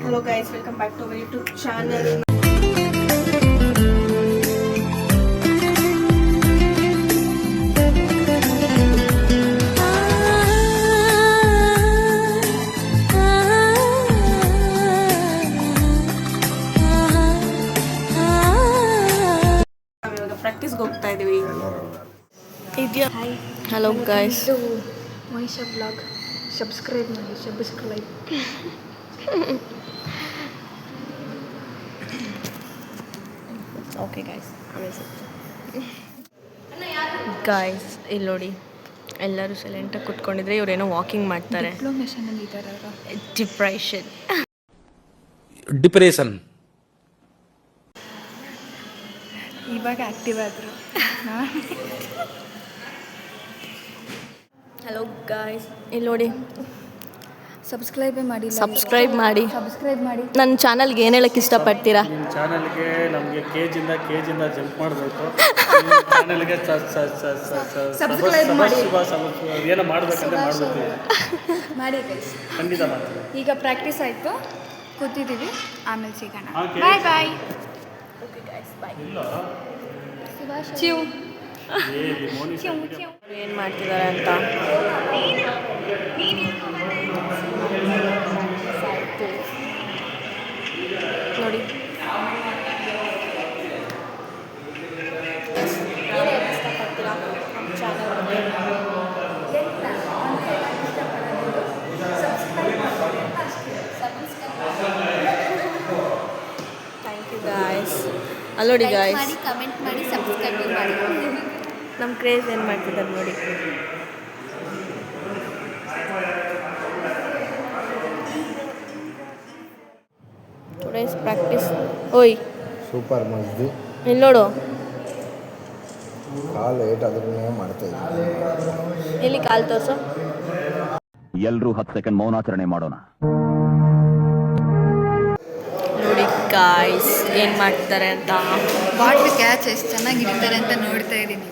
Hello guys, welcome back to our YouTube channel. ಇವಾಗ ಪ್ರಾಕ್ಟೀಸ್ಗೆ ಹೋಗ್ತಾ ಇದೀವಿ. ಇದೆಯಾ? ಹಲೋ ಗೈಸ್, ಮೈಷಾ ಬ್ಲಾಗ್ ಸಬ್ಸ್ಕ್ರೈಬ್ ಮಾಡಿ. ಓಕೆ ಗೈಸ್ ಇಲ್ಲಿ ನೋಡಿ, ಎಲ್ಲರೂ ಸೈಲೆಂಟಾಗಿ ಕುತ್ಕೊಂಡಿದ್ರೆ ಇವರೇನೋ ವಾಕಿಂಗ್ ಮಾಡ್ತಾರೆ. ಡಿಪ್ರೆಷನ್ ಇವಾಗ ಆಕ್ಟಿವ್ ಆದರು. ಹಲೋ ಗಾಯ್ಸ್, ಇಲ್ಲಿ ನೋಡಿ, ಸಬ್ಸ್ಕ್ರೈಬ್ ಮಾಡಿ. ನನ್ನ ಚಾನಲ್ಗೆ ಏನು ಹೇಳಕ್ಕೆ ಇಷ್ಟಪಡ್ತೀರಾ? ನಿಮ್ಮ ಚಾನಲ್ಗೆ ನಮಗೆ ಕೇಜಿಂದ ಜಂಪ್ ಮಾಡಬೇಕು. ಚಾನಲ್ಗೆ ಸಬ್ಸ್ಕ್ರೈಬ್ ಮಾಡಿ, ಏನೋ ಮಾಡಬೇಕಂದ್ರೆ ಮಾಡಬೇಕು. ಮಾಡಿ ಖಂಡಿತ ಮಾಡ್ತೀವಿ. ಈಗ ಪ್ರಾಕ್ಟೀಸ್ ಆಯಿತು, ಕೂತಿದ್ದೀವಿ, ಆಮೇಲೆ ಸಿಗೋಣ. ಬಾಯ್ ಬಾಯ್. ಓಕೆ ಗೈಸ್, ಬಾಯ್. ಚಿವ್ ಏನು ಮಾಡ್ತಿದ್ದಾರೆ ಅಂತ ನೋಡಿ. ಇಷ್ಟಪಡ್ತೀರಾ ನಮ್ಮ ಚಾನಲ್? Thank you guys. ಅಲ್ಲಿ ನೋಡಿ ಗಾಯ್ಸ್, ಕಮೆಂಟ್ ಮಾಡಿ, ಸಬ್ಸ್ಕ್ರೈಬ್ ಮಾಡಿ. ನಮ್ಮ ಕ್ರೇಜ್ ಏನು ಮಾಡ್ತಿದ್ದಾರೆ ನೋಡಿ. Today's practice. ಓಯ್ ಸೂಪರ್ ಮಸ್ದಿ. ಇಲ್ಲಿ ನೋಡು, ಕಾಲು ಏಟ್ ಆದ್ರೂ ಮಾಡ್ತಾ ಇದ್ದೀನಿ. ಎಲ್ಲಿ ಕಾಲು ತೋರ್ಸು. ಎಲ್ಲರೂ 10 ಸೆಕೆಂಡ್ ಮೌನಾಚರಣೆ ಮಾಡೋಣ. ನೋಡಿ ಗಾಯ್ಸ್ ಏನು ಮಾಡ್ತಿದ್ದಾರೆ ಅಂತ. ಬಾಟ್ಲಿ ಕ್ಯಾಚ್ ಎಷ್ಟು ಚೆನ್ನಾಗಿ ಹಿಡಿತಾರೆ ಅಂತ ನೋಡ್ತಾ ಇದ್ದೀನಿ.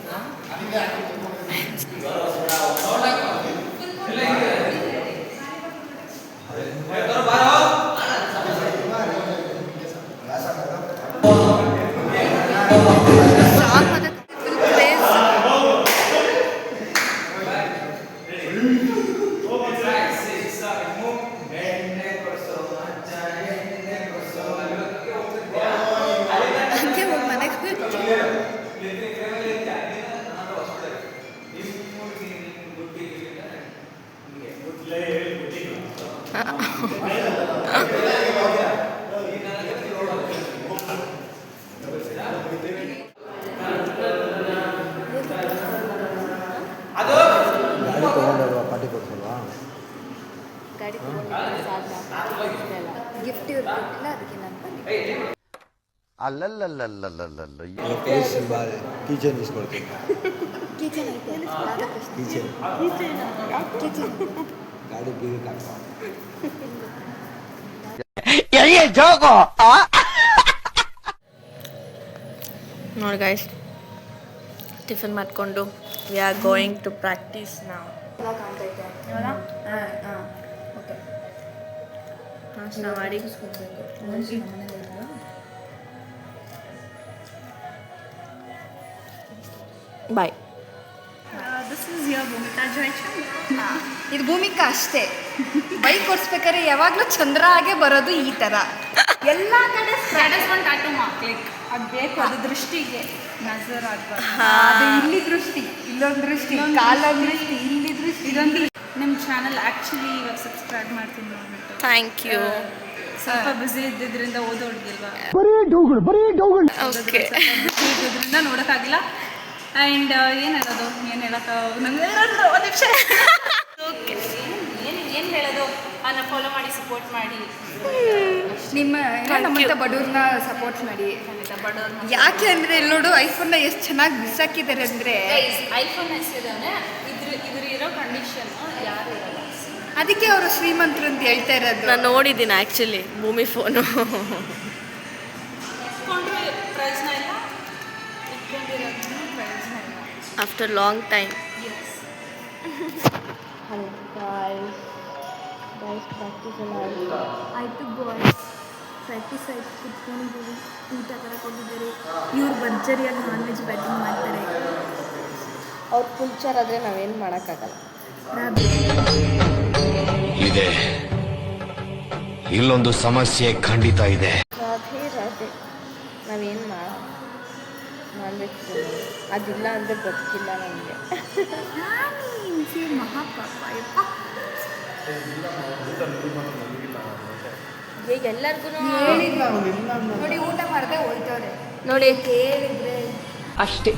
ಗಾಡಿ ತೊಗೊಂಡಲ್ವಾ, ಪಾರ್ಟಿ ಕೊಡ್ಸಲ್ವಾ? ಗಾಡಿ ಗಿಫ್ಟ್ ಇರ್ತಿಲ್ಲ, ಅದಕ್ಕೆ ನಾನು ಬಂದೆ. ಅಲ್ಲಲ್ಲಲ್ಲಲ್ಲಲ್ಲಲ್ಲ ಕಿಚನ್ ಇಸ್ಕೊಳ್ತೀನಿ. ಕಿಚನ್ ಐತೆ, ಕಿಚನ್ ಗಾಡಿ ಬೀಗಕ್ಕೆ ಹಾಕೋ. ನೋಡಿ ಗಾಯ್ಸ್, ಟಿಫನ್ ಮಾಡಿಕೊಂಡು we are going to practice ನಾವು. ಕಾಣ್ತೈತೆ ಓಕೆ. ನಾಷ್ಟ ಮಾಡಿ ಬಾಯ್. ಇದು ಭೂಮಿಕಾ ಅಷ್ಟೇ. ಬೈಕ್ ಓಡಿಸ್ಬೇಕಾದ್ರೆ ಯಾವಾಗಲೂ ಚಂದ್ರ ಆಗೇ ಬರೋದು ಈ ಥರ. ಎಲ್ಲ ಕಡೆ ಒಂದು ಟಾಟು ಹಾಕ್ಲಿಕ್ಕೆ ಅದು ಬೇಕು, ಅದು ದೃಷ್ಟಿಗೆ ನಜರ್ ಆಗ್ಬಾರ್ದು. ಅದು ಇಲ್ಲಿ ದೃಷ್ಟಿ, ಇಲ್ಲೊಂದು ದೃಷ್ಟಿ, ಕಾಲೊಂದು ದೃಷ್ಟಿ, ಇಲ್ಲಿ ದೃಷ್ಟಿ, ಇದೊಂದು. ನಿಮ್ಮ ಚಾನಲ್ ಆ್ಯಕ್ಚುಲಿ ಇವಾಗ ಸಬ್ಸ್ಕ್ರೈಬ್ ಮಾಡ್ತೀನಿ ನೋಡ್ಬಿಟ್ಟು. Thank you. ಸ್ವಲ್ಪ ಬ್ಯುಸಿ ಇದ್ದಿದ್ದರಿಂದ ಓದೋಡ್ಗಿಲ್ವಾ, ಓಕೆ, ಇದ್ದಿದ್ದರಿಂದ ನೋಡೋಕ್ಕಾಗಿಲ್ಲ. ಆ್ಯಂಡ್ ಏನು ಹೇಳೋದು ನಂಗೆ ಒಂದು ನಿಮಿಷ. ಓಕೆ, ಏನು ಹೇಳೋದು, ನನ್ನ ಫಾಲೋ ಮಾಡಿ, ಸಪೋರ್ಟ್ ಮಾಡಿ. ನಮ್ಮಂಥ ಬಡವ್ರನ್ನ ಸಪೋರ್ಟ್ ಮಾಡಿ. ಬಡವ್ರನ್ನ ಯಾಕೆ ಅಂದರೆ ಇಲ್ಲಿ ನೋಡು, ಐಫೋನ್ನ ಎಷ್ಟು ಚೆನ್ನಾಗಿ ಬಿಸಾಕಿದ್ದಾರೆ ಅಂದರೆ. ಐಫೋನ್ ಎಷ್ಟಿದ್ದಾನೆ, ಇದ್ರ ಇರೋ ಕಂಡೀಷನ್ ಯಾರು ಇರಲ್ಲ. ಅದಕ್ಕೆ ಅವರು ಶ್ರೀಮಂತರು ಅಂತ ಹೇಳ್ತಾ ಇರೋದು. ನಾನು ನೋಡಿದ್ದೀನಿ ಆ್ಯಕ್ಚುಲಿ ಭೂಮಿ ಫೋನು. ಇಟ್ಕೊಂಡ್ರೆ ಪ್ರಯೋಜನ ಇಲ್ಲ, ಇಟ್ಕೊಂಡಿರೋದ್ರೂ ಪ್ರಯೋಜನ ಇಲ್ಲ. After long time. ಆಯಿತು ಬಾಯ್ಸ್. ಪ್ರಾಕ್ಟೀಸ್ ಆಯ್ತು, ಕುತ್ಕೊಂಡಿದ್ದೀವಿ, ಊಟ ತರಕ್ಕೆ ಹೋಗಿದ್ದಾರೆ. ಇವ್ರು ಭರ್ಜರಿಯಾಗಿ ನಾನ್ ವೆಜ್ ಬ್ಯಾಟಿಂಗ್ ಮಾಡ್ತಾರೆ. ಅವ್ರು ಕುಲ್ಚರ್ ಆದರೆ ನಾವೇನು ಮಾಡೋಕ್ಕಾಗಲ್ಲ. ಇದೆ, ಇಲ್ಲೊಂದು ಸಮಸ್ಯೆ ಖಂಡಿತ ಇದೆ. ರಾಧೆ ನಾವೇನು ಮಾಡೋ ನಾನ್ ವೆಜ್ ಅದಿಲ್ಲ ಅಂದರೆ ಗೊತ್ತಿಲ್ಲ ನನಗೆ. ಮಹಾಪಾಪ ಯಪ್ಪ. ಈಗ ಎಲ್ಲರಿಗೂ ನೋಡಿ ಊಟ ಮಾಡದೆ ಹೋಯ್ತವ್ರೆ ನೋಡಿ ಕೇಳಿದ್ರೆ ಅಷ್ಟೇ.